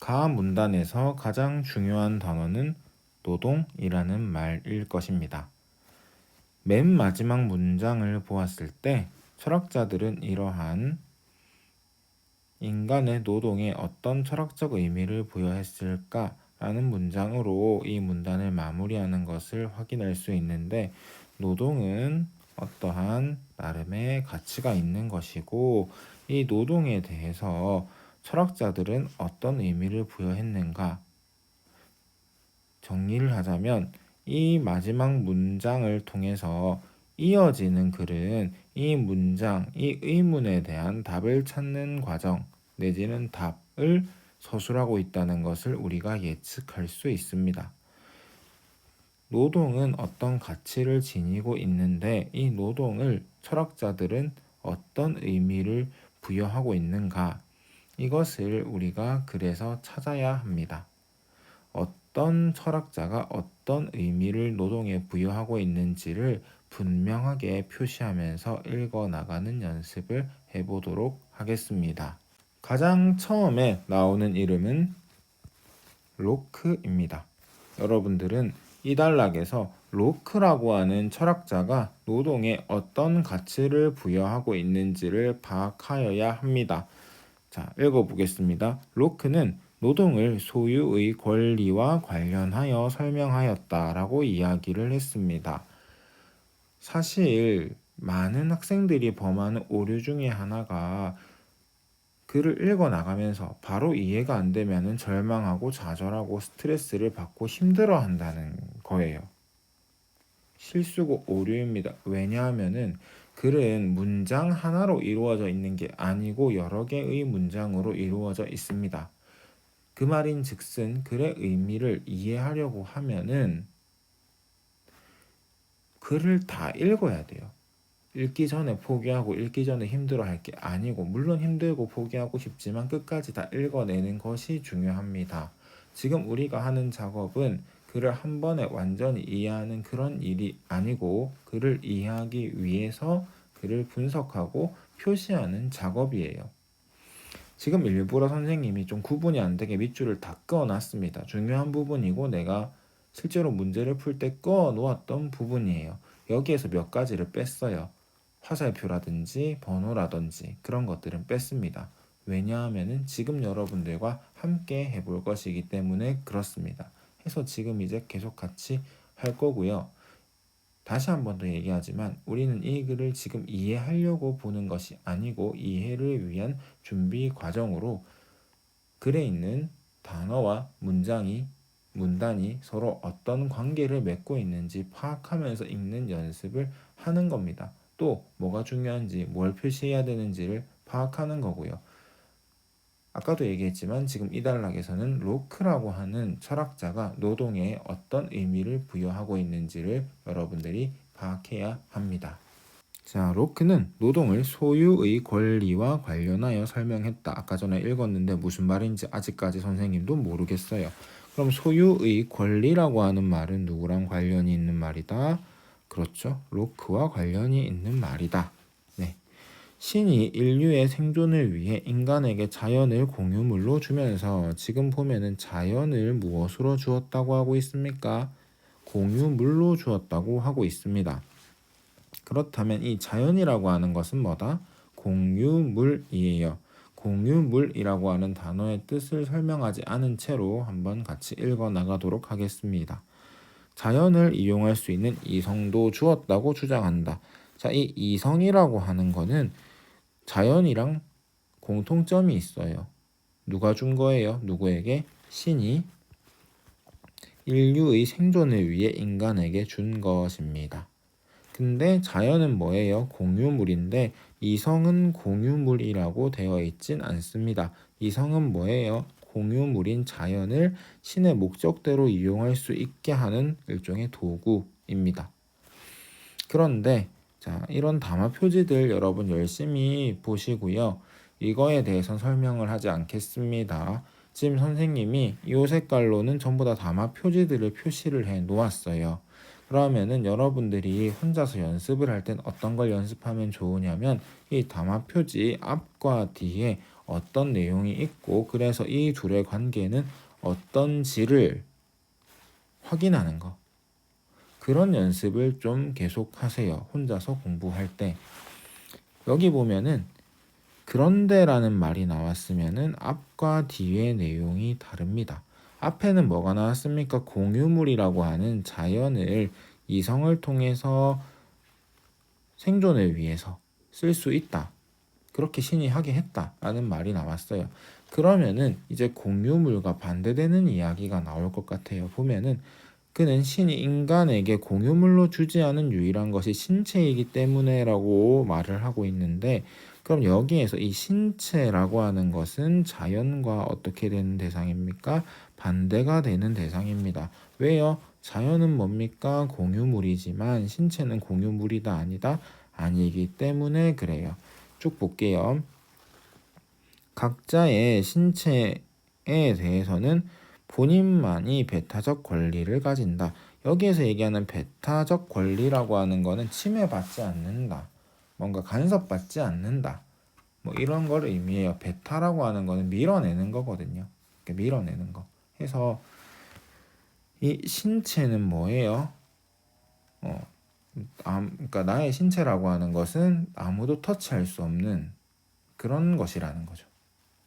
가 문단에서 가장 중요한 단어는 노동이라는 말일 것입니다. 맨 마지막 문장을 보았을 때 철학자들은 이러한 인간의 노동에 어떤 철학적 의미를 부여했을까라는 문장으로 이 문단을 마무리하는 것을 확인할 수 있는데, 노동은 어떠한 나름의 가치가 있는 것이고, 이 노동에 대해서 철학자들은 어떤 의미를 부여했는가 정리를 하자면, 이 마지막 문장을 통해서 이어지는 글은 이 문장, 이 의문에 대한 답을 찾는 과정 내지는 답을 서술하고 있다는 것을 우리가 예측할 수 있습니다. 노동은 어떤 가치를 지니고 있는데, 이 노동을 철학자들은 어떤 의미를 부여하고 있는가, 이것을 우리가 글에서 찾아야 합니다. 어떤 철학자가 어떤 의미를 노동에 부여하고 있는지를 분명하게 표시하면서 읽어나가는 연습을 해보도록 하겠습니다. 가장 처음에 나오는 이름은 로크입니다. 여러분들은 이 단락에서 로크라고 하는 철학자가 노동에 어떤 가치를 부여하고 있는지를 파악하여야 합니다. 자, 읽어보겠습니다. 로크는 노동을 소유의 권리와 관련하여 설명하였다라고 이야기를 했습니다. 사실 많은 학생들이 범하는 오류 중에 하나가 글을 읽어나가면서 바로 이해가 안 되면 절망하고 좌절하고 스트레스를 받고 힘들어한다는 거예요. 실수고 오류입니다. 왜냐하면은 글은 문장 하나로 이루어져 있는 게 아니고 여러 개의 문장으로 이루어져 있습니다. 그 말인 즉슨 글의 의미를 이해하려고 하면은 글을 다 읽어야 돼요. 읽기 전에 포기하고 읽기 전에 힘들어할 게 아니고, 물론 힘들고 포기하고 싶지만 끝까지 다 읽어내는 것이 중요합니다. 지금 우리가 하는 작업은 글을 한 번에 완전히 이해하는 그런 일이 아니고, 글을 이해하기 위해서 글을 분석하고 표시하는 작업이에요. 지금 일부러 선생님이 좀 구분이 안 되게 밑줄을 다 그어놨습니다. 중요한 부분이고 내가 실제로 문제를 풀 때 그어 놓았던 부분이에요. 여기에서 몇 가지를 뺐어요. 화살표라든지 번호라든지 그런 것들은 뺐습니다. 왜냐하면 지금 여러분들과 함께 해볼 것이기 때문에 그렇습니다. 해서 지금 이제 계속 같이 할 거고요. 다시 한 번 더 얘기하지만 우리는 이 글을 지금 이해하려고 보는 것이 아니고 이해를 위한 준비 과정으로 글에 있는 단어와 문단이 서로 어떤 관계를 맺고 있는지 파악하면서 읽는 연습을 하는 겁니다. 또 뭐가 중요한지, 뭘 표시해야 되는지를 파악하는 거고요. 아까도 얘기했지만 지금 이 단락에서는 로크라고 하는 철학자가 노동에 어떤 의미를 부여하고 있는지를 여러분들이 파악해야 합니다. 자, 로크는 노동을 소유의 권리와 관련하여 설명했다. 아까 전에 읽었는데 무슨 말인지 아직까지 선생님도 모르겠어요. 그럼 소유의 권리라고 하는 말은 누구랑 관련이 있는 말이다? 그렇죠. 로크와 관련이 있는 말이다. 네. 신이 인류의 생존을 위해 인간에게 자연을 공유물로 주면서, 지금 보면은 자연을 무엇으로 주었다고 하고 있습니까? 공유물로 주었다고 하고 있습니다. 그렇다면 이 자연이라고 하는 것은 뭐다? 공유물이에요. 공유물이라고 하는 단어의 뜻을 설명하지 않은 채로 한번 같이 읽어 나가도록 하겠습니다. 자연을 이용할 수 있는 이성도 주었다고 주장한다. 자, 이 이성이라고 하는 거는 자연이랑 공통점이 있어요. 누가 준 거예요? 누구에게? 신이 인류의 생존을 위해 인간에게 준 것입니다. 근데 자연은 뭐예요? 공유물인데 이성은 공유물이라고 되어 있진 않습니다. 이성은 뭐예요? 공유물인 자연을 신의 목적대로 이용할 수 있게 하는 일종의 도구입니다. 그런데 자, 이런 담화 표지들 여러분 열심히 보시고요. 이거에 대해서 설명을 하지 않겠습니다. 지금 선생님이 이 색깔로는 전부 다 담화 표지들을 표시를 해 놓았어요. 그러면은 여러분들이 혼자서 연습을 할 땐 어떤 걸 연습하면 좋으냐면 이 담화 표지 앞과 뒤에 어떤 내용이 있고 그래서 이 둘의 관계는 어떤지를 확인하는 거. 그런 연습을 좀 계속 하세요. 혼자서 공부할 때. 여기 보면은 그런데라는 말이 나왔으면은 앞과 뒤의 내용이 다릅니다. 앞에는 뭐가 나왔습니까? 공유물이라고 하는 자연을 이성을 통해서 생존을 위해서 쓸 수 있다. 그렇게 신이 하게 했다라는 말이 나왔어요. 그러면은 이제 공유물과 반대되는 이야기가 나올 것 같아요. 보면은 그는 신이 인간에게 공유물로 주지 않은 유일한 것이 신체이기 때문에라고 말을 하고 있는데, 그럼 여기에서 이 신체라고 하는 것은 자연과 어떻게 되는 대상입니까? 반대가 되는 대상입니다. 왜요? 자연은 뭡니까? 공유물이지만 신체는 공유물이다 아니다? 아니기 때문에 그래요. 쭉 볼게요. 각자의 신체에 대해서는 본인만이 배타적 권리를 가진다. 여기에서 얘기하는 배타적 권리라고 하는 거는 침해받지 않는다. 뭔가 간섭받지 않는다. 뭐 이런 걸 의미해요. 배타라고 하는 거는 밀어내는 거거든요. 밀어내는 거. 해서 이 신체는 뭐예요? 그러니까 나의 신체라고 하는 것은 아무도 터치할 수 없는 그런 것이라는 거죠.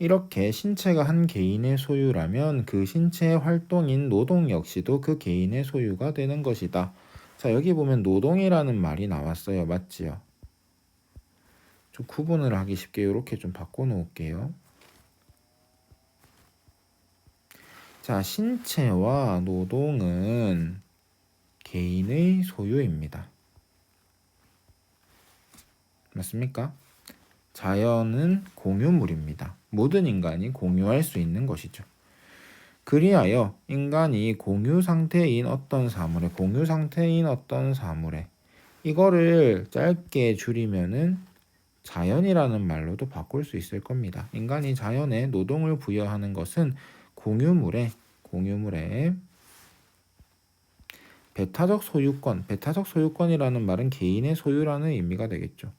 이렇게 신체가 한 개인의 소유라면 그 신체의 활동인 노동 역시도 그 개인의 소유가 되는 것이다. 자, 여기 보면 노동이라는 말이 나왔어요. 맞지요? 좀 구분을 하기 쉽게 이렇게 좀 바꿔 놓을게요. 자, 신체와 노동은 개인의 소유입니다. 맞습니까? 자연은 공유물입니다. 모든 인간이 공유할 수 있는 것이죠. 그리하여 인간이 공유 상태인 어떤 사물에 이거를 짧게 줄이면은 자연이라는 말로도 바꿀 수 있을 겁니다. 인간이 자연에 노동을 부여하는 것은 공유물에 배타적 소유권이라는 말은 개인의 소유라는 의미가 되겠죠.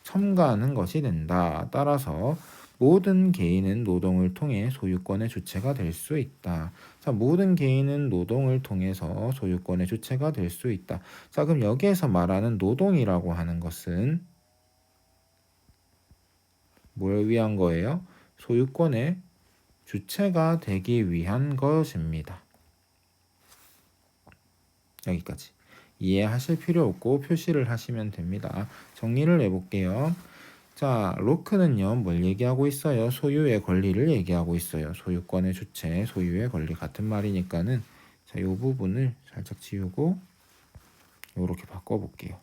첨가하는 것이 된다. 따라서 모든 개인은 노동을 통해 소유권의 주체가 될 수 있다. 자, 모든 개인은 노동을 통해서 소유권의 주체가 될 수 있다. 자, 그럼 여기에서 말하는 노동이라고 하는 것은 뭘 위한 거예요? 소유권의 주체가 되기 위한 것입니다. 여기까지. 이해하실 필요 없고 표시를 하시면 됩니다. 정리를 해볼게요. 자, 로크는요, 뭘 얘기하고 있어요? 소유의 권리를 얘기하고 있어요. 소유권의 주체, 소유의 권리 같은 말이니까는 자, 요 부분을 살짝 지우고 요렇게 바꿔볼게요.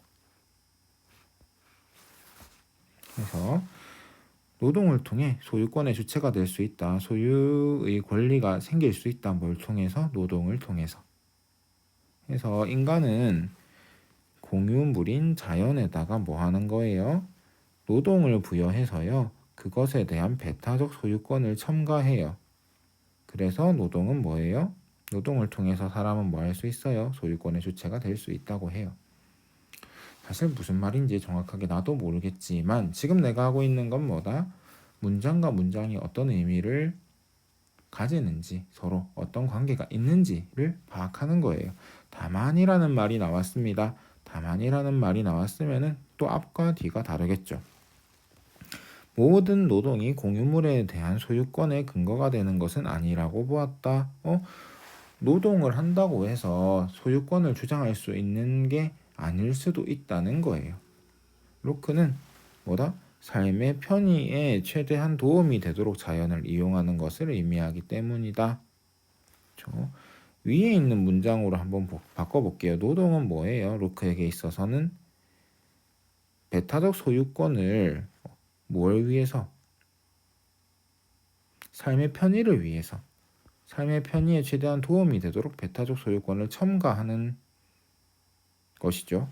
그래서 노동을 통해 소유권의 주체가 될 수 있다. 소유의 권리가 생길 수 있다. 뭘 통해서? 노동을 통해서. 그래서 인간은 공유물인 자연에다가 뭐 하는 거예요? 노동을 부여해서요. 그것에 대한 배타적 소유권을 첨가해요. 그래서 노동은 뭐예요? 노동을 통해서 사람은 뭐 할 수 있어요? 소유권의 주체가 될 수 있다고 해요. 사실 무슨 말인지 정확하게 나도 모르겠지만 지금 내가 하고 있는 건 뭐다? 문장과 문장이 어떤 의미를 가지는지 서로 어떤 관계가 있는지를 파악하는 거예요. 다만이라는 말이 나왔습니다. 다만이라는 말이 나왔으면은 또 앞과 뒤가 다르겠죠. 모든 노동이 공유물에 대한 소유권의 근거가 되는 것은 아니라고 보았다. 노동을 한다고 해서 소유권을 주장할 수 있는 게 아닐 수도 있다는 거예요. 로크는 뭐다? 삶의 편의에 최대한 도움이 되도록 자연을 이용하는 것을 의미하기 때문이다. 위에 있는 문장으로 한번 바꿔볼게요. 노동은 뭐예요? 로크에게 있어서는 배타적 소유권을 뭘 위해서? 삶의 편의를 위해서. 삶의 편의에 최대한 도움이 되도록 배타적 소유권을 첨가하는 것이죠.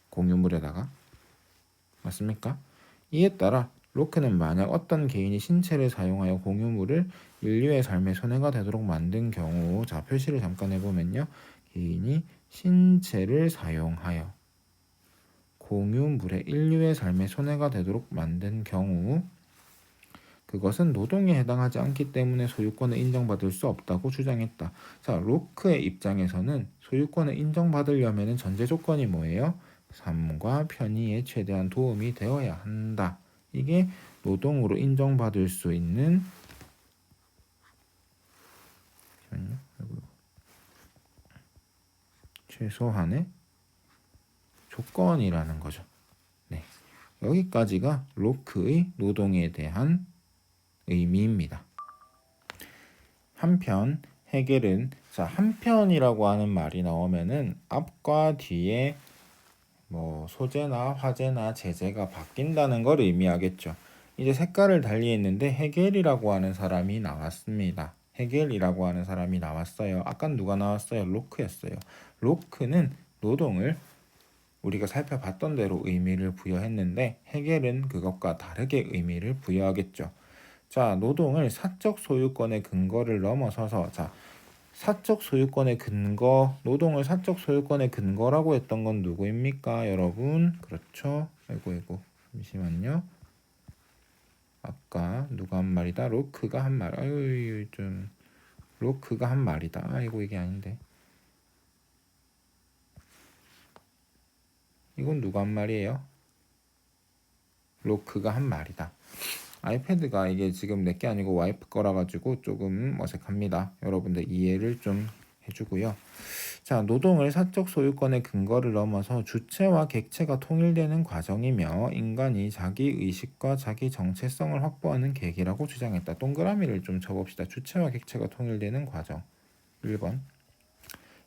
공유물에다가. 맞습니까? 이에 따라 로크는 만약 어떤 개인이 신체를 사용하여 공유물을 인류의 삶에 손해가 되도록 만든 경우, 자, 표시를 잠깐 해보면요. 개인이 신체를 사용하여 공유물의 인류의 삶에 손해가 되도록 만든 경우 그것은 노동에 해당하지 않기 때문에 소유권을 인정받을 수 없다고 주장했다. 자, 로크의 입장에서는 소유권을 인정받으려면 전제 조건이 뭐예요? 삶과 편의에 최대한 도움이 되어야 한다. 이게 노동으로 인정받을 수 있는 최소한의 조건이라는 거죠. 네, 여기까지가 로크의 노동에 대한 의미입니다. 한편 헤겔은 자, 한편이라고 하는 말이 나오면은 앞과 뒤에 뭐 소재나 화재나 재재가 바뀐다는 걸 의미하겠죠. 이제 색깔을 달리 했는데 헤겔이라고 하는 사람이 나왔습니다. 헤겔이라고 하는 사람이 나왔어요. 아까 누가 나왔어요? 로크였어요. 로크는 노동을 우리가 살펴봤던 대로 의미를 부여했는데 헤겔은 그것과 다르게 의미를 부여하겠죠. 자, 노동을 사적 소유권의 근거를 넘어서서 자, 사적 소유권의 근거, 노동을 사적 소유권의 근거라고 했던 건 누구입니까, 여러분? 그렇죠. 아이고, 잠시만요. 아까 누가 한 말이다? 로크가 한 말. 아유, 좀 로크가 한 말이다. 아이고, 이게 아닌데. 이건 누가 한 말이에요? 로크가 한 말이다. 아이패드가 이게 지금 내게 아니고 와이프 거라 가지고 조금 어색합니다. 여러분들 이해를 좀 해주고요. 자, 노동을 사적 소유권의 근거를 넘어서 주체와 객체가 통일되는 과정이며 인간이 자기 의식과 자기 정체성을 확보하는 계기라고 주장했다. 동그라미를 좀 쳐봅시다. 주체와 객체가 통일되는 과정. 1번.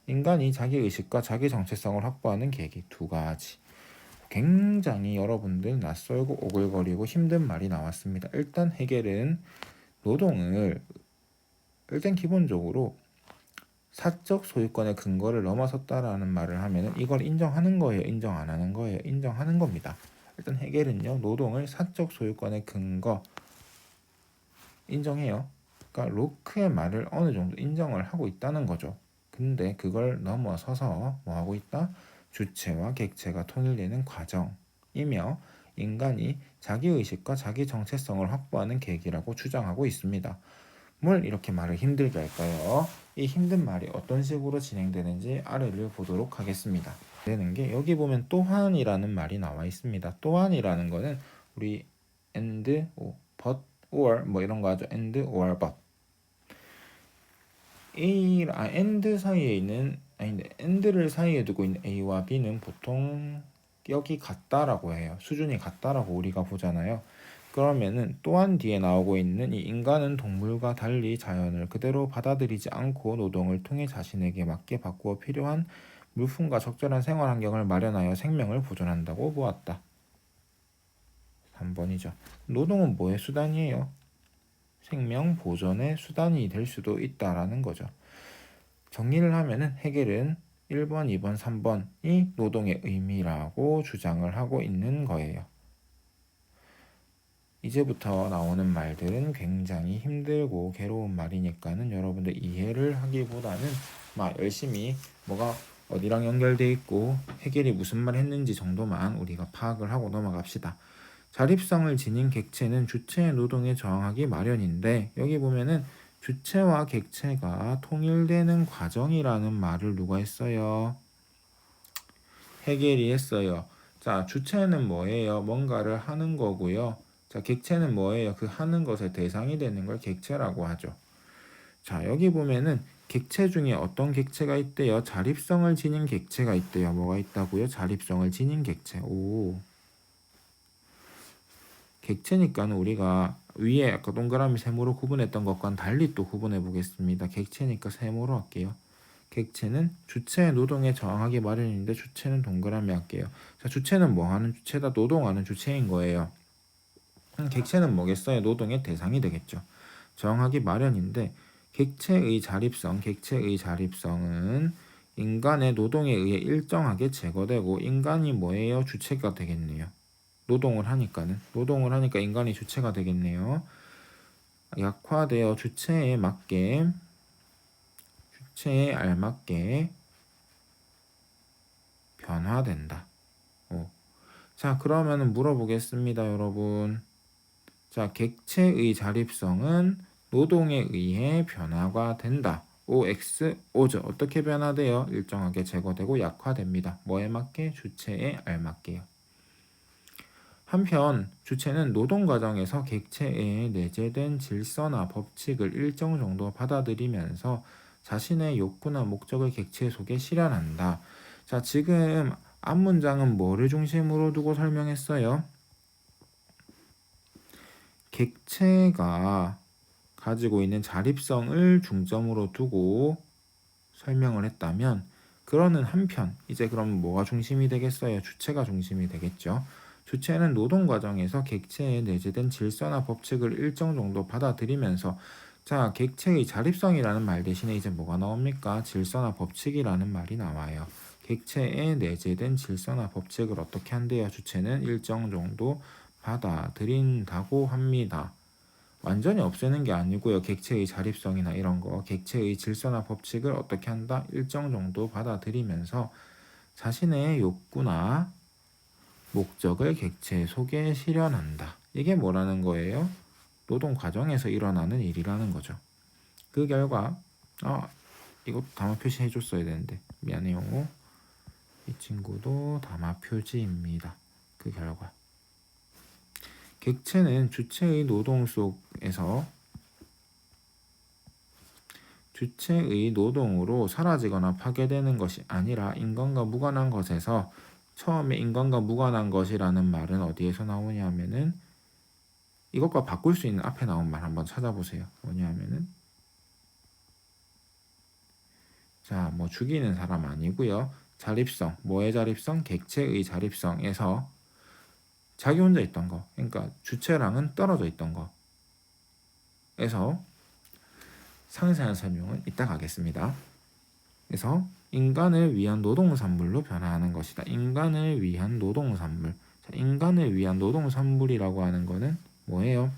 인간이 자기 의식과 자기 정체성을 확보하는 계기. 두 가지. 굉장히 여러분들 낯설고 오글거리고 힘든 말이 나왔습니다. 일단 헤겔은 노동을 일단 기본적으로 사적 소유권의 근거를 넘어섰다라는 말을 하면은 이걸 인정하는 거예요, 인정 안 하는 거예요? 인정하는 겁니다. 일단 헤겔은요, 노동을 사적 소유권의 근거 인정해요. 그러니까 로크의 말을 어느 정도 인정을 하고 있다는 거죠. 근데 그걸 넘어서서 뭐 하고 있다? 주체와 객체가 통일되는 과정이며 인간이 자기의식과 자기 정체성을 확보하는 계기라고 주장하고 있습니다. 뭘 이렇게 말을 힘들게 할까요? 이 힘든 말이 어떤 식으로 진행되는지 아래를 보도록 하겠습니다. 되는 게 여기 보면 또한이라는 말이 나와 있습니다. 또한이라는 거는 우리 and, but, or 뭐 이런 거 하죠. and, or, but. and 사이에 있는 and를 사이에 두고 있는 A와 B는 보통 여기 같다라고 해요. 수준이 같다라고 우리가 보잖아요. 그러면은 또한 뒤에 나오고 있는 이 인간은 동물과 달리 자연을 그대로 받아들이지 않고 노동을 통해 자신에게 맞게 바꾸어 필요한 물품과 적절한 생활 환경을 마련하여 생명을 보존한다고 보았다. 3번이죠. 노동은 뭐의 수단이에요? 생명 보존의 수단이 될 수도 있다라는 거죠. 정리를 하면은 헤겔은 1번, 2번, 3번이 노동의 의미라고 주장을 하고 있는 거예요. 이제부터 나오는 말들은 굉장히 힘들고 괴로운 말이니까는 여러분들 이해를 하기보다는 막 열심히 뭐가 어디랑 연결돼 있고 헤겔이 무슨 말 했는지 정도만 우리가 파악을 하고 넘어갑시다. 자립성을 지닌 객체는 주체의 노동에 저항하기 마련인데 여기 보면은 주체와 객체가 통일되는 과정이라는 말을 누가 했어요? 헤겔이 했어요. 자, 주체는 뭐예요? 뭔가를 하는 거고요. 자, 객체는 뭐예요? 그 하는 것의 대상이 되는 걸 객체라고 하죠. 자, 여기 보면은 객체 중에 어떤 객체가 있대요? 자립성을 지닌 객체가 있대요. 뭐가 있다고요? 자립성을 지닌 객체. 오. 객체니까는 우리가 위에 아까 동그라미 세모로 구분했던 것과는 달리 또 구분해 보겠습니다. 객체니까 세모로 할게요. 객체는 주체의 노동에 저항하기 마련인데 주체는 동그라미 할게요. 자, 주체는 뭐 하는 주체다? 노동하는 주체인 거예요. 객체는 뭐겠어요? 노동의 대상이 되겠죠. 저항하기 마련인데 객체의 자립성은 인간의 노동에 의해 일정하게 제거되고 인간이 뭐예요? 주체가 되겠네요. 노동을 하니까 인간이 주체가 되겠네요. 약화되어 주체에 알맞게 변화된다. 자, 그러면은 물어보겠습니다, 여러분. 자, 객체의 자립성은 노동에 의해 변화가 된다. OX, O죠. 어떻게 변화돼요? 일정하게 제거되고 약화됩니다. 뭐에 맞게? 주체에 알맞게요. 한편 주체는 노동 과정에서 객체에 내재된 질서나 법칙을 일정 정도 받아들이면서 자신의 욕구나 목적을 객체 속에 실현한다. 자, 지금 앞 문장은 뭐를 중심으로 두고 설명했어요? 객체가 가지고 있는 자립성을 중점으로 두고 설명을 했다면, 그러는 한편 이제 그럼 뭐가 중심이 되겠어요? 주체가 중심이 되겠죠. 주체는 노동 과정에서 객체에 내재된 질서나 법칙을 일정 정도 받아들이면서, 자, 객체의 자립성이라는 말 대신에 이제 뭐가 나옵니까? 질서나 법칙이라는 말이 나와요. 객체에 내재된 질서나 법칙을 어떻게 한대요? 주체는 일정 정도 받아들인다고 합니다. 완전히 없애는 게 아니고요. 객체의 자립성이나 이런 거, 객체의 질서나 법칙을 어떻게 한다? 일정 정도 받아들이면서 자신의 욕구나 목적을 객체 속에 실현한다. 이게 뭐라는 거예요? 노동 과정에서 일어나는 일이라는 거죠. 그 결과, 이거 담화 표시해 줬어야 되는데 미안해요. 이 친구도 담화 표지입니다. 그 결과, 객체는 주체의 노동 속에서 주체의 노동으로 사라지거나 파괴되는 것이 아니라 인간과 무관한 것에서, 처음에 인간과 무관한 것이라는 말은 어디에서 나오냐면은 이것과 바꿀 수 있는 앞에 나온 말 한번 찾아보세요. 뭐냐면은, 자, 뭐 죽이는 사람 아니고요. 자립성, 뭐의 자립성? 객체의 자립성에서 자기 혼자 있던 거, 그러니까 주체랑은 떨어져 있던 거에서 상세한 설명은 이따가 하겠습니다. 그래서 인간을 위한 노동산물로 변화하는 것이다. 인간을 위한 노동산물. 자, 인간을 위한 노동산물이라고 하는 거는 뭐예요?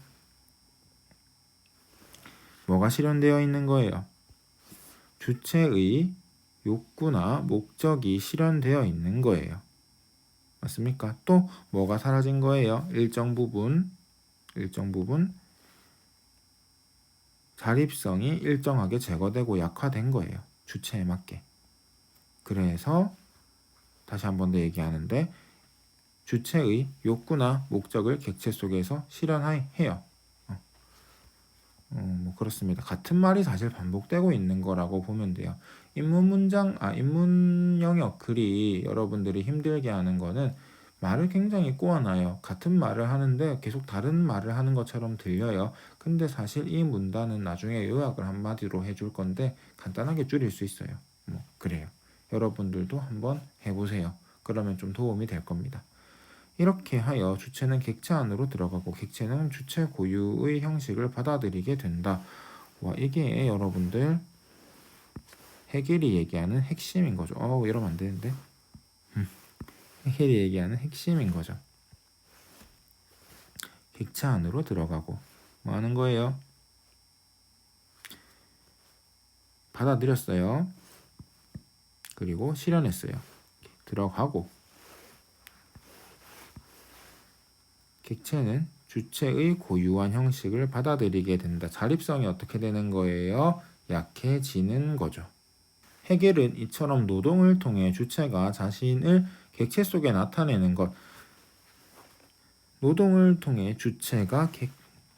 뭐가 실현되어 있는 거예요? 주체의 욕구나 목적이 실현되어 있는 거예요. 맞습니까? 또 뭐가 사라진 거예요? 일정 부분 자립성이 일정하게 제거되고 약화된 거예요. 주체에 맞게. 그래서 다시 한 번 더 얘기하는데, 주체의 욕구나 목적을 객체 속에서 실현해요. 뭐 그렇습니다. 같은 말이 사실 반복되고 있는 거라고 보면 돼요. 인문 영역 글이 여러분들이 힘들게 하는 거는 말을 굉장히 꼬아놔요. 같은 말을 하는데 계속 다른 말을 하는 것처럼 들려요. 근데 사실 이 문단은 나중에 요약을 한마디로 해줄 건데 간단하게 줄일 수 있어요. 뭐 그래요. 여러분들도 한번 해보세요. 그러면 좀 도움이 될 겁니다. 이렇게 하여 주체는 객체 안으로 들어가고 객체는 주체 고유의 형식을 받아들이게 된다. 와, 이게 여러분들 해겔이 얘기하는 핵심인 거죠. 이러면 안 되는데. 해겔이 얘기하는 핵심인 거죠. 객체 안으로 들어가고 뭐 하는 거예요? 받아들였어요. 그리고 실현했어요. 들어가고, 객체는 주체의 고유한 형식을 받아들이게 된다. 자립성이 어떻게 되는 거예요? 약해지는 거죠. 해겔은 이처럼 노동을 통해 주체가 자신을 객체 속에 나타내는 것, 노동을 통해 주체가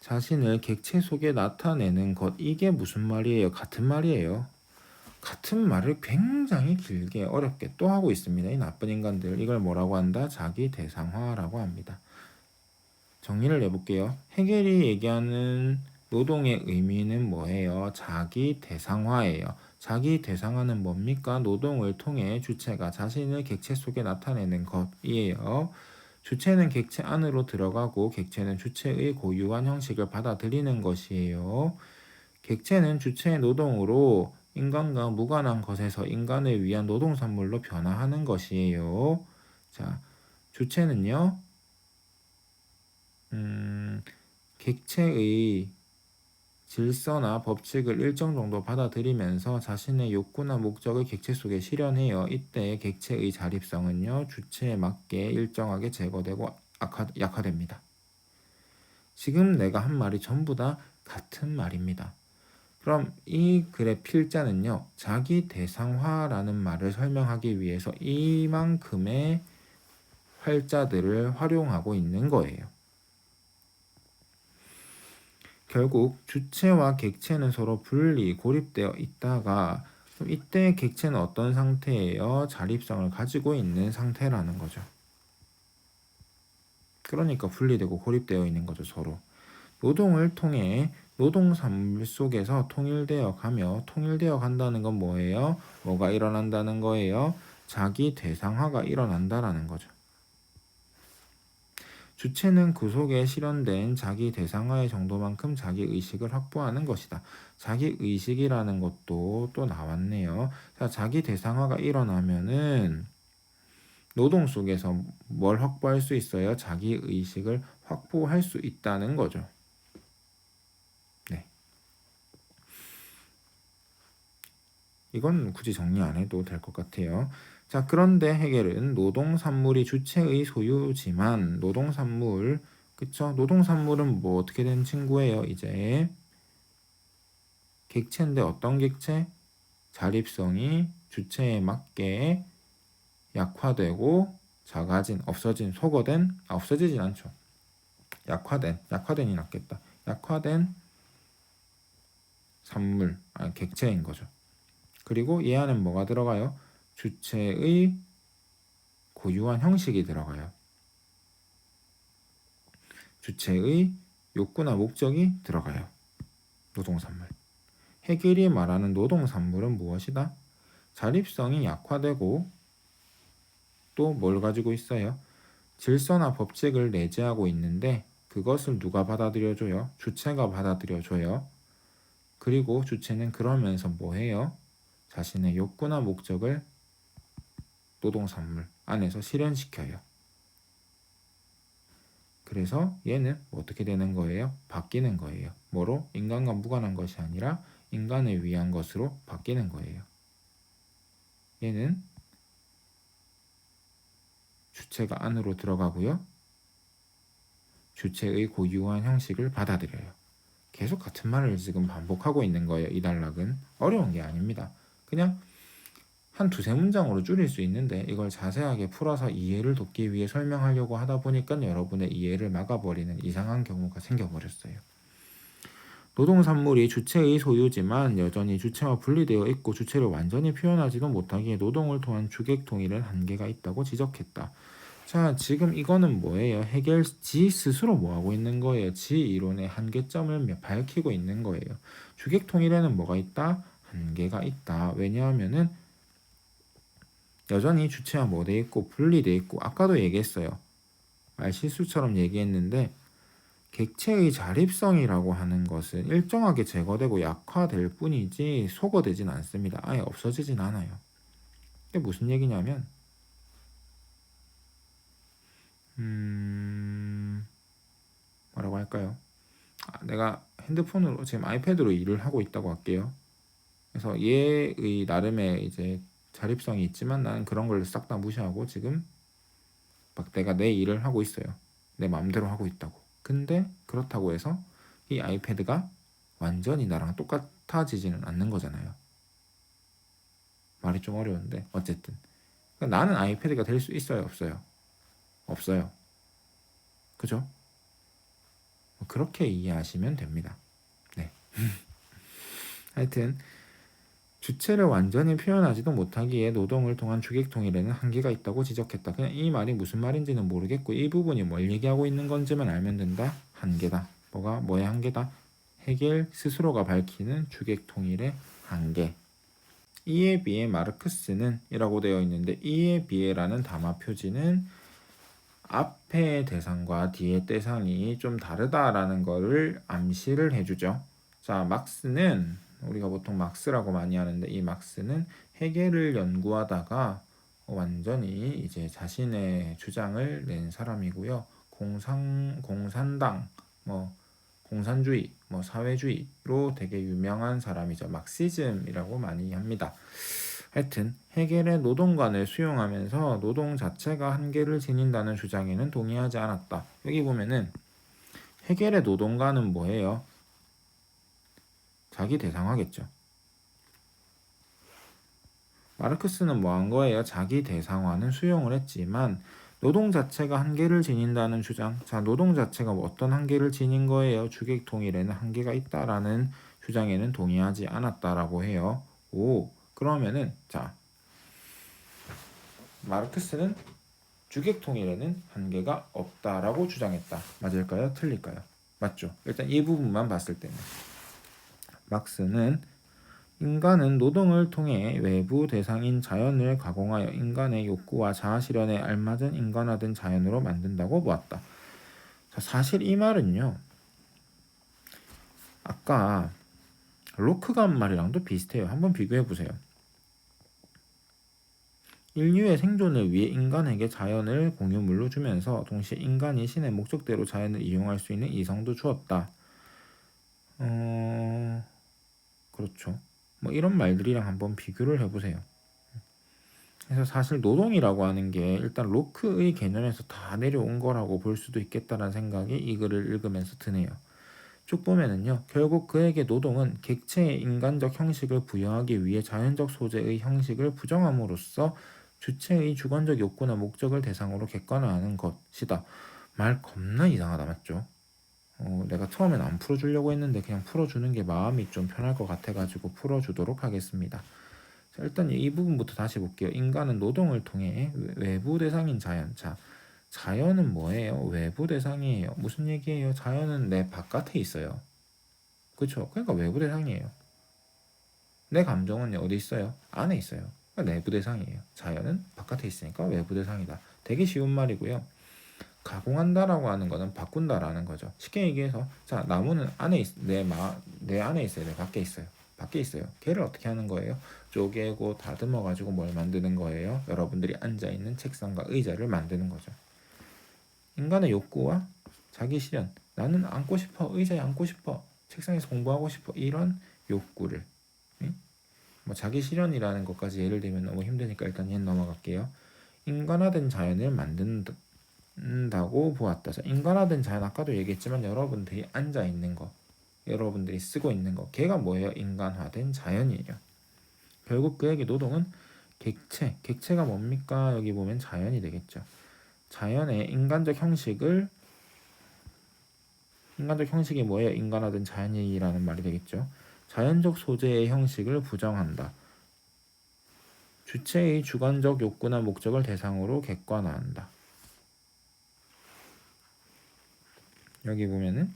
자신을 객체 속에 나타내는 것, 이게 무슨 말이에요? 같은 말이에요. 같은 말을 굉장히 길게 어렵게 또 하고 있습니다. 이 나쁜 인간들, 이걸 뭐라고 한다? 자기 대상화라고 합니다. 정리를 해볼게요. 해겔이 얘기하는 노동의 의미는 뭐예요? 자기 대상화예요. 자기 대상화는 뭡니까? 노동을 통해 주체가 자신을 객체 속에 나타내는 것이에요. 주체는 객체 안으로 들어가고 객체는 주체의 고유한 형식을 받아들이는 것이에요. 객체는 주체의 노동으로 인간과 무관한 것에서 인간을 위한 노동산물로 변화하는 것이에요. 자, 주체는요, 객체의 질서나 법칙을 일정 정도 받아들이면서 자신의 욕구나 목적을 객체 속에 실현해요. 이때 객체의 자립성은요, 주체에 맞게 일정하게 제거되고 약화됩니다. 지금 내가 한 말이 전부 다 같은 말입니다. 그럼 이 글의 필자는요, 자기 대상화라는 말을 설명하기 위해서 이만큼의 활자들을 활용하고 있는 거예요. 결국 주체와 객체는 서로 분리, 고립되어 있다가 이때 객체는 어떤 상태예요? 자립성을 가지고 있는 상태라는 거죠. 그러니까 분리되고 고립되어 있는 거죠, 서로. 노동을 통해 노동산물 속에서 통일되어 가며 통일되어 간다는 건 뭐예요? 뭐가 일어난다는 거예요? 자기 대상화가 일어난다라는 거죠. 주체는 그 속에 실현된 자기 대상화의 정도만큼 자기 의식을 확보하는 것이다. 자기 의식이라는 것도 또 나왔네요. 자, 자기 대상화가 일어나면은 노동 속에서 뭘 확보할 수 있어요? 자기 의식을 확보할 수 있다는 거죠. 네. 이건 굳이 정리 안 해도 될 것 같아요. 자, 그런데 해겔은 노동산물이 주체의 소유지만 노동산물, 그쵸? 노동산물은 뭐 어떻게 된 친구예요? 이제 객체인데 어떤 객체? 자립성이 주체에 맞게 약화되고 작아진, 없어진, 소거된, 없어지진 않죠. 약화된이 낫겠다. 약화된 산물, 객체인 거죠. 그리고 얘 안에 뭐가 들어가요? 주체의 고유한 형식이 들어가요. 주체의 욕구나 목적이 들어가요. 노동산물. 해겔이 말하는 노동산물은 무엇이다? 자립성이 약화되고 또 뭘 가지고 있어요? 질서나 법칙을 내재하고 있는데 그것을 누가 받아들여줘요? 주체가 받아들여줘요. 그리고 주체는 그러면서 뭐 해요? 자신의 욕구나 목적을 노동산물 안에서 실현시켜요. 그래서 얘는 어떻게 되는 거예요? 바뀌는 거예요. 뭐로? 인간과 무관한 것이 아니라 인간을 위한 것으로 바뀌는 거예요. 얘는 주체가 안으로 들어가고요. 주체의 고유한 형식을 받아들여요. 계속 같은 말을 지금 반복하고 있는 거예요. 이 단락은 어려운 게 아닙니다. 그냥 한 두세 문장으로 줄일 수 있는데 이걸 자세하게 풀어서 이해를 돕기 위해 설명하려고 하다 보니까 여러분의 이해를 막아버리는 이상한 경우가 생겨버렸어요. 노동산물이 주체의 소유지만 여전히 주체와 분리되어 있고 주체를 완전히 표현하지도 못하기에 노동을 통한 주객 통일은 한계가 있다고 지적했다. 자, 지금 이거는 뭐예요? 해겔 지 스스로 뭐하고 있는 거예요? 지 이론의 한계점을 밝히고 있는 거예요. 주객 통일에는 뭐가 있다? 한계가 있다. 왜냐하면은 여전히 주체와 뭐 돼 있고 분리돼 있고 아까도 얘기했어요. 말실수처럼 얘기했는데 객체의 자립성이라고 하는 것은 일정하게 제거되고 약화될 뿐이지 소거되진 않습니다. 아예 없어지진 않아요. 이게 무슨 얘기냐면 뭐라고 할까요? 내가 핸드폰으로 지금 아이패드로 일을 하고 있다고 할게요. 그래서 얘의 나름의 이제 자립성이 있지만 나는 그런 걸 싹 다 무시하고 지금 막 내가 내 일을 하고 있어요. 내 마음대로 하고 있다고. 근데 그렇다고 해서 이 아이패드가 완전히 나랑 똑같아지지는 않는 거잖아요. 말이 좀 어려운데 어쨌든 그러니까 나는 아이패드가 될 수 있어요, 없어요? 없어요. 그죠? 그렇게 이해하시면 됩니다. 네. 하여튼 주체를 완전히 표현하지도 못하기에 노동을 통한 주객 통일에는 한계가 있다고 지적했다. 그냥 이 말이 무슨 말인지는 모르겠고 이 부분이 뭘 얘기하고 있는 건지만 알면 된다. 한계다. 뭐의 한계다? 해겔 스스로가 밝히는 주객 통일의 한계. 이에 비해 마르크스는 이라고 되어 있는데 이에 비해라는 담화 표지는 앞의 대상과 뒤의 대상이 좀 다르다라는 것을 암시를 해주죠. 자, 막스는 우리가 보통 막스라고 많이 하는데 이 막스는 해겔을 연구하다가 완전히 이제 자신의 주장을 낸 사람이고요. 공산당, 공산주의, 사회주의로 되게 유명한 사람이죠. 막시즘이라고 많이 합니다. 하여튼 해겔의 노동관을 수용하면서 노동 자체가 한계를 지닌다는 주장에는 동의하지 않았다. 여기 보면은 헤겔의 노동가는 뭐예요? 자기 대상화겠죠. 마르크스는 뭐 한 거예요? 자기 대상화는 수용을 했지만 노동 자체가 한계를 지닌다는 주장. 자, 노동 자체가 뭐 어떤 한계를 지닌 거예요? 주객 통일에는 한계가 있다라는 주장에는 동의하지 않았다라고 해요. 오, 그러면은 자, 마르크스는 주객 통일에는 한계가 없다라고 주장했다. 맞을까요? 틀릴까요? 맞죠? 일단 이 부분만 봤을 때는 막스는 인간은 노동을 통해 외부 대상인 자연을 가공하여 인간의 욕구와 자아실현에 알맞은 인간화된 자연으로 만든다고 보았다. 자, 사실 이 말은요. 아까 로크가 한 말이랑도 비슷해요. 한번 비교해 보세요. 인류의 생존을 위해 인간에게 자연을 공유물로 주면서 동시에 인간이 신의 목적대로 자연을 이용할 수 있는 이성도 주었다. 그렇죠. 뭐 이런 말들이랑 한번 비교를 해보세요. 그래서 사실 노동이라고 하는 게 일단 로크의 개념에서 다 내려온 거라고 볼 수도 있겠다라는 생각이 이 글을 읽으면서 드네요. 쭉 보면은요. 결국 그에게 노동은 객체의 인간적 형식을 부여하기 위해 자연적 소재의 형식을 부정함으로써 주체의 주관적 욕구나 목적을 대상으로 객관화하는 것이다. 말 겁나 이상하다 맞죠? 내가 처음엔 안 풀어주려고 했는데 그냥 풀어주는 게 마음이 좀 편할 것 같아가지고 풀어주도록 하겠습니다. 자, 일단 이 부분부터 다시 볼게요. 인간은 노동을 통해 외부 대상인 자연. 자, 자연은 뭐예요? 외부 대상이에요. 무슨 얘기예요? 자연은 내 바깥에 있어요. 그렇죠? 그러니까 외부 대상이에요. 내 감정은 어디 있어요? 안에 있어요. 그러니까 내부 대상이에요. 자연은 바깥에 있으니까 외부 대상이다. 되게 쉬운 말이고요. 가공한다라고 하는 거는 바꾼다라는 거죠. 쉽게 얘기해서 자 나무는 내 안에 있어요. 내 밖에 있어요. 밖에 있어요. 걔를 어떻게 하는 거예요? 쪼개고 다듬어 가지고 뭘 만드는 거예요? 여러분들이 앉아 있는 책상과 의자를 만드는 거죠. 인간의 욕구와 자기 실현. 나는 앉고 싶어. 의자에 앉고 싶어. 책상에서 공부하고 싶어. 이런 욕구를 뭐 자기 실현이라는 것까지 예를 들면 너무 힘드니까 일단 얘는 넘어갈게요. 인간화된 자연을 만든다고 보았다. 인간화된 자연 아까도 얘기했지만 여러분들이 앉아 있는 거, 여러분들이 쓰고 있는 거, 걔가 뭐예요? 인간화된 자연이에요. 결국 그에게 노동은 객체가 뭡니까? 여기 보면 자연이 되겠죠. 자연의 인간적 형식이 뭐예요? 인간화된 자연이라는 말이 되겠죠. 자연적 소재의 형식을 부정한다. 주체의 주관적 욕구나 목적을 대상으로 객관화한다. 여기 보면은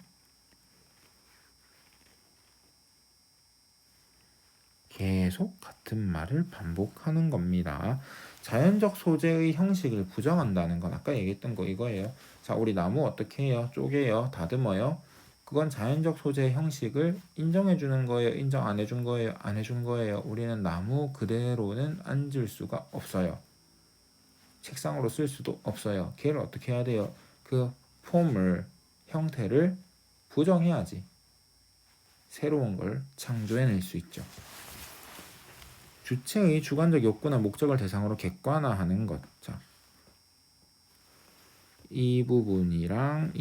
계속 같은 말을 반복하는 겁니다. 자연적 소재의 형식을 부정한다는 건 아까 얘기했던 거 이거예요. 자, 우리 나무 어떻게 해요? 쪼개요? 다듬어요? 그건 자연적 소재의 형식을 인정해 주는 거예요? 인정 안 해준 거예요? 안 해준 거예요? 우리는 나무 그대로는 앉을 수가 없어요. 책상으로 쓸 수도 없어요. 걔를 어떻게 해야 돼요? 그 폼을, 형태를 부정해야지 새로운 걸 창조해낼 수 있죠. 주체의 주관적 욕구나 목적을 대상으로 객관화하는 것. 자, 이 부분이랑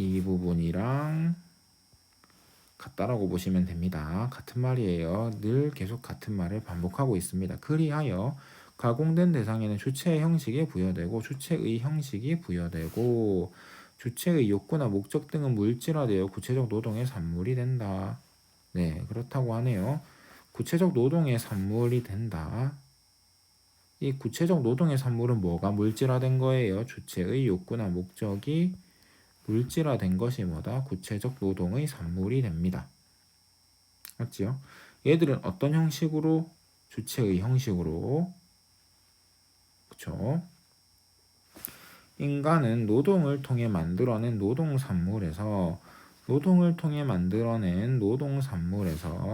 같다라고 보시면 됩니다. 같은 말이에요. 늘 계속 같은 말을 반복하고 있습니다. 그리하여 가공된 대상에는 주체의 형식이 부여되고 주체의 형식이 부여되고 주체의 욕구나 목적 등은 물질화되어 구체적 노동의 산물이 된다. 네, 그렇다고 하네요. 구체적 노동의 산물이 된다. 이 구체적 노동의 산물은 뭐가 물질화된 거예요? 주체의 욕구나 목적이 물질화된 것이 뭐다? 구체적 노동의 산물이 됩니다. 맞지요? 얘들은 어떤 형식으로? 주체의 형식으로. 그쵸? 인간은 노동을 통해 만들어낸 노동산물에서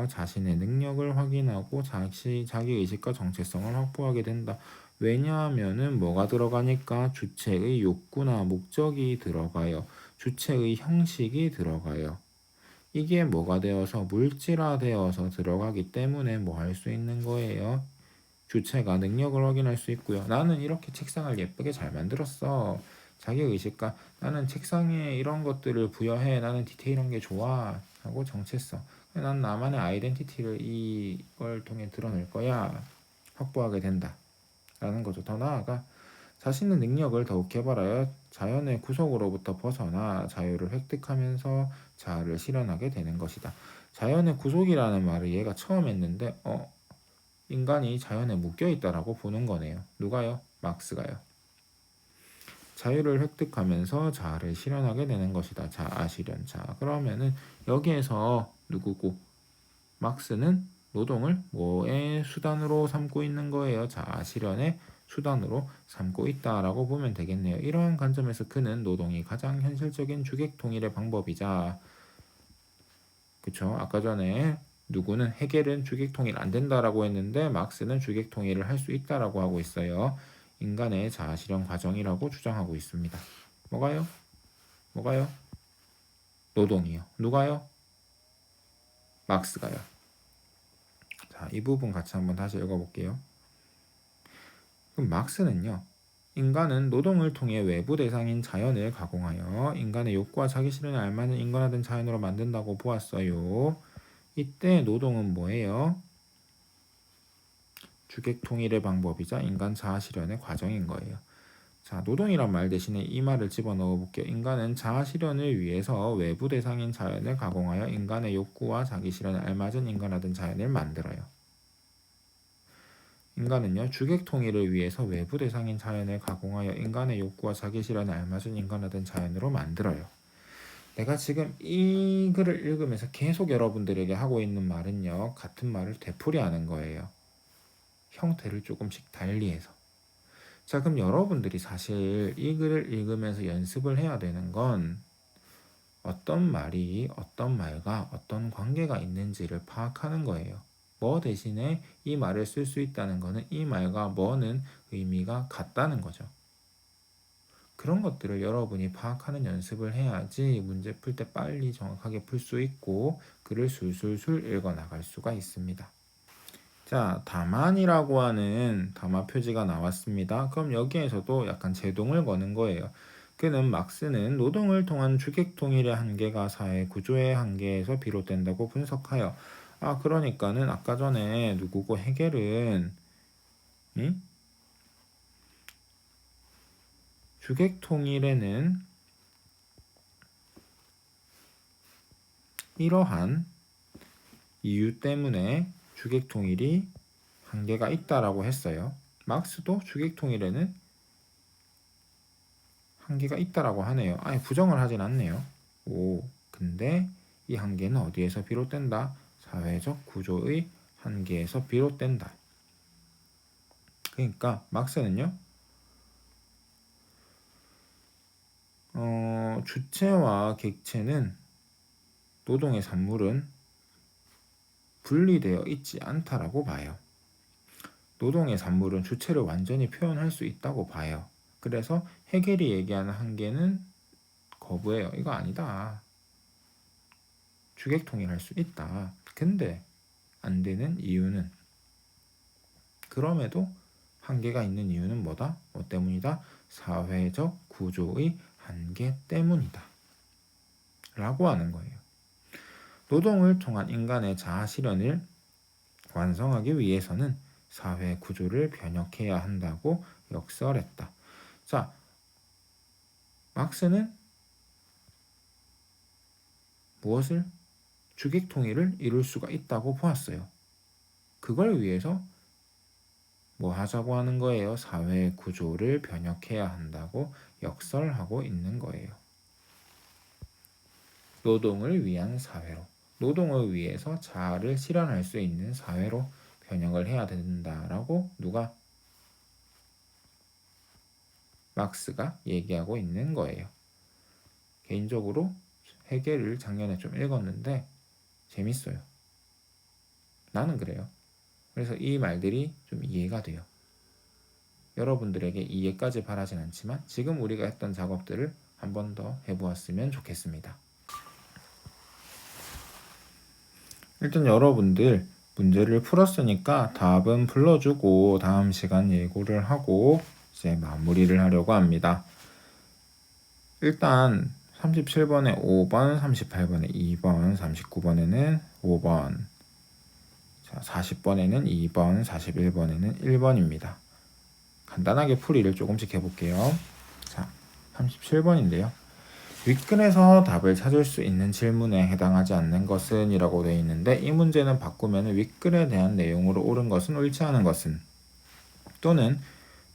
자신의 능력을 확인하고 자기의식과 정체성을 확보하게 된다. 왜냐하면은 뭐가 들어가니까 주체의 욕구나 목적이 들어가요. 주체의 형식이 들어가요. 이게 뭐가 되어서 물질화되어서 들어가기 때문에 뭐 할 수 있는 거예요? 주체가 능력을 확인할 수 있고요. 나는 이렇게 책상을 예쁘게 잘 만들었어. 자기의식과 나는 책상에 이런 것들을 부여해. 나는 디테일한 게 좋아. 하고 정체성. 난 나만의 아이덴티티를 이걸 통해 드러낼 거야. 확보하게 된다. 라는 거죠. 더 나아가 자신의 능력을 더욱 개발하여 자연의 구속으로부터 벗어나 자유를 획득하면서 자아를 실현하게 되는 것이다. 자연의 구속이라는 말을 얘가 처음 했는데 인간이 자연에 묶여있다라고 보는 거네요. 누가요? 막스가요. 자유를 획득하면서 자아를 실현하게 되는 것이다. 자아 실현. 자, 그러면은 여기에서 누구고? 막스는 노동을 뭐의 수단으로 삼고 있는 거예요? 자아 실현의 수단으로 삼고 있다라고 보면 되겠네요. 이러한 관점에서 그는 노동이 가장 현실적인 주객 통일의 방법이자, 그쵸? 아까 전에 누구는 해겔은 주객 통일 안 된다라고 했는데 막스는 주객 통일을 할 수 있다라고 하고 있어요. 인간의 자아 실현 과정이라고 주장하고 있습니다. 뭐가요? 뭐가요? 노동이요. 누가요? 막스가요. 자, 이 부분 같이 한번 다시 읽어볼게요. 그럼 막스는요. 인간은 노동을 통해 외부 대상인 자연을 가공하여 인간의 욕구와 자기 실현에 알맞은 인간화된 자연으로 만든다고 보았어요. 이때 노동은 뭐예요? 주객 통일의 방법이자 인간 자아 실현의 과정인 거예요. 자, 노동이란 말 대신에 이 말을 집어넣어 볼게요. 인간은 자아 실현을 위해서 외부 대상인 자연을 가공하여 인간의 욕구와 자기 실현에 알맞은 인간화된 자연을 만들어요. 인간은요, 주객 통일을 위해서 외부 대상인 자연을 가공하여 인간의 욕구와 자기 실현에 알맞은 인간화된 자연으로 만들어요. 내가 지금 이 글을 읽으면서 계속 여러분들에게 하고 있는 말은요, 같은 말을 되풀이하는 거예요. 형태를 조금씩 달리해서. 자, 그럼 여러분들이 사실 이 글을 읽으면서 연습을 해야 되는 건 어떤 말이 어떤 말과 어떤 관계가 있는지를 파악하는 거예요. 뭐 대신에 이 말을 쓸 수 있다는 거는 이 말과 뭐는 의미가 같다는 거죠. 그런 것들을 여러분이 파악하는 연습을 해야지 문제 풀 때 빨리 정확하게 풀 수 있고 글을 술술술 읽어 나갈 수가 있습니다. 자, 다만이라고 하는 담화 표지가 나왔습니다. 그럼 여기에서도 약간 제동을 거는 거예요. 그는 막스는 노동을 통한 주객 통일의 한계가 사회 구조의 한계에서 비롯된다고 분석하여, 그러니까는 아까 전에 누구고 해겔은 주객 통일에는 이러한 이유 때문에 주객 통일이 한계가 있다라고 했어요. 막스도 주객 통일에는 한계가 있다라고 하네요. 아니, 부정을 하진 않네요. 근데 이 한계는 어디에서 비롯된다? 사회적 구조의 한계에서 비롯된다. 그러니까 막스는요, 주체와 객체는 노동의 산물은 분리되어 있지 않다라고 봐요. 노동의 산물은 주체를 완전히 표현할 수 있다고 봐요. 그래서 해겔이 얘기하는 한계는 거부해요. 이거 아니다. 주객 통일할 수 있다. 근데 안 되는 이유는, 그럼에도 한계가 있는 이유는 뭐다? 뭐 때문이다? 사회적 구조의 한계 때문이다. 라고 하는 거예요. 노동을 통한 인간의 자아 실현을 완성하기 위해서는 사회 구조를 변혁해야 한다고 역설했다. 자, 막스는 무엇을? 주객 통일을 이룰 수가 있다고 보았어요. 그걸 위해서 뭐 하자고 하는 거예요? 사회 구조를 변혁해야 한다고 역설하고 있는 거예요. 노동을 위한 사회로, 노동을 위해서 자아를 실현할 수 있는 사회로 변혁을 해야 된다라고 누가? 막스가 얘기하고 있는 거예요. 개인적으로 해겔을 작년에 좀 읽었는데 재밌어요. 나는 그래요. 그래서 이 말들이 좀 이해가 돼요. 여러분들에게 이해까지 바라진 않지만 지금 우리가 했던 작업들을 한 번 더 해보았으면 좋겠습니다. 일단 여러분들 문제를 풀었으니까 답은 불러주고 다음 시간 예고를 하고 이제 마무리를 하려고 합니다. 일단 37번에 5번, 38번에 2번, 39번에는 5번, 자, 40번에는 2번, 41번에는 1번입니다. 간단하게 풀이를 조금씩 해볼게요. 자, 37번인데요. 윗글에서 답을 찾을 수 있는 질문에 해당하지 않는 것은 이라고 되어 있는데, 이 문제는 바꾸면 윗글에 대한 내용으로 옳은 것은 옳지 않은 것은, 또는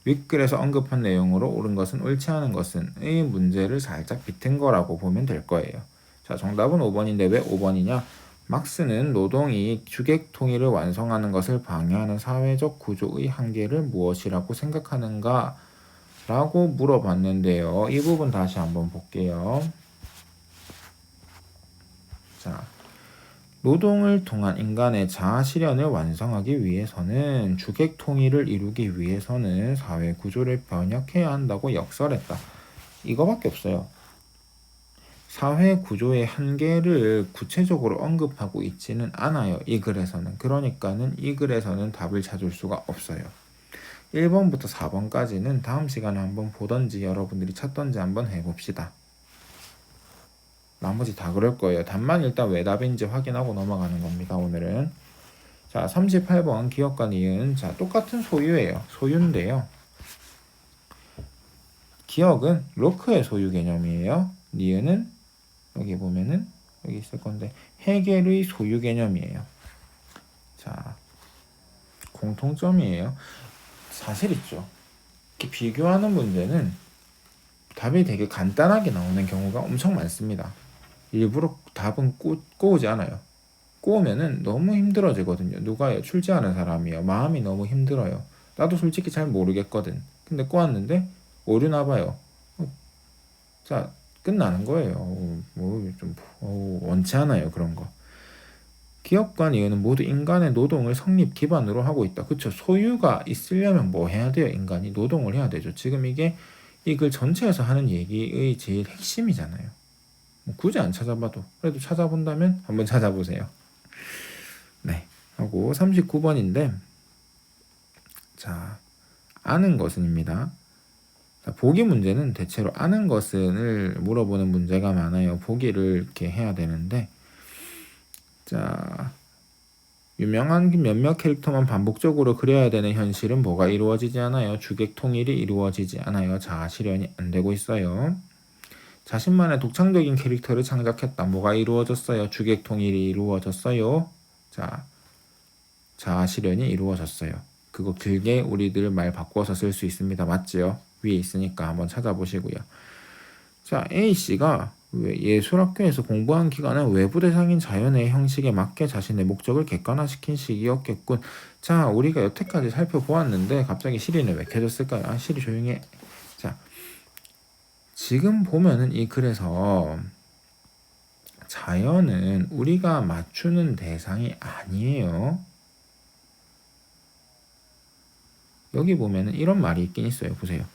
윗글에서 언급한 내용으로 옳은 것은 옳지 않은 것은 의 문제를 살짝 비튼 거라고 보면 될 거예요. 자, 정답은 5번인데 왜 5번이냐? 막스는 노동이 주객 통일을 완성하는 것을 방해하는 사회적 구조의 한계를 무엇이라고 생각하는가? 라고 물어봤는데요. 이 부분 다시 한번 볼게요. 자, 노동을 통한 인간의 자아 실현을 완성하기 위해서는 주객 통일을 이루기 위해서는 사회 구조를 변혁해야 한다고 역설했다. 이거밖에 없어요. 사회 구조의 한계를 구체적으로 언급하고 있지는 않아요. 이 글에서는. 그러니까는 이 글에서는 답을 찾을 수가 없어요. 1번부터 4번까지는 다음 시간에 한번 보던지 여러분들이 찾던지 한번 해봅시다. 나머지 다 그럴 거예요. 답만 일단 왜 답인지 확인하고 넘어가는 겁니다. 오늘은. 자, 38번 기업과 니은. 자, 똑같은 소유예요. 소유인데요. 기억은 로크의 소유 개념이에요. 니은은 여기 보면은 여기 있을 건데 해겔의 소유 개념이에요. 자, 공통점이에요. 사실 있죠. 이렇게 비교하는 문제는 답이 되게 간단하게 나오는 경우가 엄청 많습니다. 일부러 답은 꼬우지 않아요. 꼬우면은 너무 힘들어지거든요. 누가요? 출제하는 사람이요. 마음이 너무 힘들어요. 나도 솔직히 잘 모르겠거든. 근데 꼬았는데 오류 나봐요. 자, 끝나는 거예요. 좀 원치 않아요. 그런 거. 기업과 니은은 모두 인간의 노동을 성립 기반으로 하고 있다. 그쵸? 소유가 있으려면 뭐 해야 돼요? 인간이 노동을 해야 되죠. 지금 이게 이 글 전체에서 하는 얘기의 제일 핵심이잖아요. 뭐 굳이 안 찾아봐도 그래도 찾아본다면 한번 찾아보세요. 네. 하고 39번인데 자, 아는 것은입니다. 자, 보기 문제는 대체로 아는 것은을 물어보는 문제가 많아요. 보기를 이렇게 해야 되는데 자, 유명한 몇몇 캐릭터만 반복적으로 그려야 되는 현실은 뭐가 이루어지지 않아요? 주객 통일이 이루어지지 않아요. 자아 실현이 안 되고 있어요. 자신만의 독창적인 캐릭터를 창작했다. 뭐가 이루어졌어요? 주객 통일이 이루어졌어요. 자, 자아 실현이 이루어졌어요. 그거 길게 우리들 말 바꿔서 쓸 수 있습니다. 맞지요? 위에 있으니까 한번 찾아보시고요. 자, A씨가 예술학교에서 공부한 기간은 외부 대상인 자연의 형식에 맞게 자신의 목적을 객관화시킨 시기였겠군. 자, 우리가 여태까지 살펴보았는데 갑자기 시리는 왜 켜졌을까요? 아, 시리 조용히 해. 자, 지금 보면은 이 글에서 자연은 우리가 맞추는 대상이 아니에요. 여기 보면은 이런 말이 있긴 있어요. 보세요.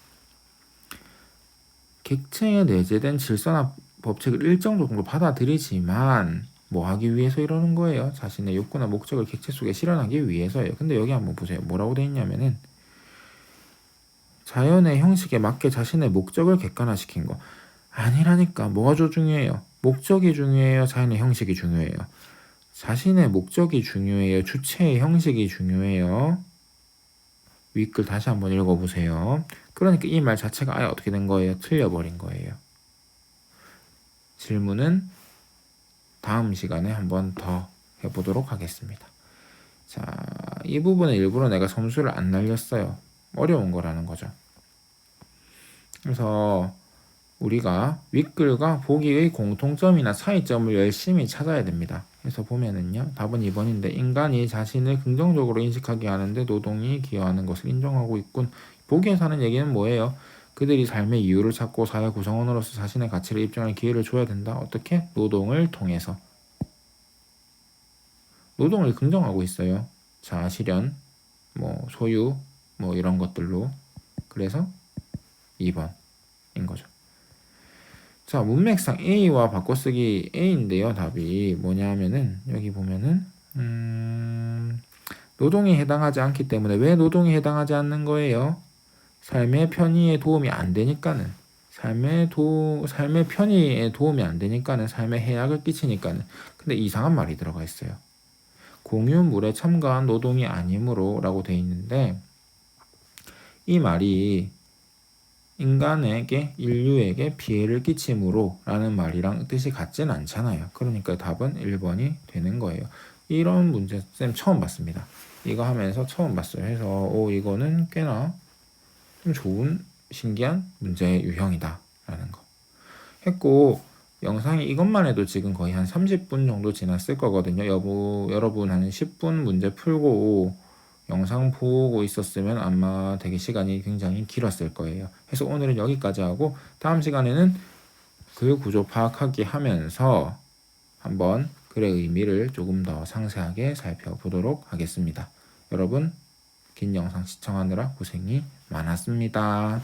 객체에 내재된 질서나 법칙을 일정 정도 받아들이지만 뭐 하기 위해서 이러는 거예요? 자신의 욕구나 목적을 객체 속에 실현하기 위해서예요. 근데 여기 한번 보세요. 뭐라고 돼 있냐면은 자연의 형식에 맞게 자신의 목적을 객관화시킨 거. 아니라니까. 뭐가 중요해요? 목적이 중요해요? 자연의 형식이 중요해요? 자신의 목적이 중요해요? 주체의 형식이 중요해요? 윗글 다시 한번 읽어보세요. 그러니까 이 말 자체가 아예 어떻게 된 거예요? 틀려버린 거예요. 질문은 다음 시간에 한번 더 해보도록 하겠습니다. 자, 이 부분은 일부러 내가 점수를 안 날렸어요. 어려운 거라는 거죠. 그래서 우리가 윗글과 보기의 공통점이나 차이점을 열심히 찾아야 됩니다. 그래서 보면은요, 답은 2번인데 인간이 자신을 긍정적으로 인식하게 하는데 노동이 기여하는 것을 인정하고 있군. 보기에서 하는 얘기는 뭐예요? 그들이 삶의 이유를 찾고 사회 구성원으로서 자신의 가치를 입증할 기회를 줘야 된다. 어떻게? 노동을 통해서. 노동을 긍정하고 있어요. 자아 실현, 뭐 소유, 뭐 이런 것들로. 그래서 2번인 거죠. 자, 문맥상 A와 바꿔쓰기 A인데요. 답이 뭐냐면은 여기 보면은 노동에 해당하지 않기 때문에 왜 노동에 해당하지 않는 거예요? 삶의 편의에 도움이 안 되니까는. 삶의 편의에 도움이 안 되니까는 삶에 해악을 끼치니까는. 근데 이상한 말이 들어가 있어요. 공유물에 참가한 노동이 아니므로 라고 돼 있는데, 이 말이 인류에게 피해를 끼치므로 라는 말이랑 뜻이 같진 않잖아요. 그러니까 답은 1번이 되는 거예요. 이런 문제 쌤 처음 봤습니다. 이거 하면서 처음 봤어요. 해서 이거는 꽤나 좀 좋은 신기한 문제의 유형이다 라는 거 했고, 영상이 이것만 해도 지금 거의 한 30분 정도 지났을 거거든요. 여러분 한 10분 문제 풀고 영상 보고 있었으면 아마 되게 시간이 굉장히 길었을 거예요. 그래서 오늘은 여기까지 하고 다음 시간에는 글 구조 파악하기 하면서 한번 글의 의미를 조금 더 상세하게 살펴보도록 하겠습니다. 여러분 긴 영상 시청하느라 고생이 많았습니다.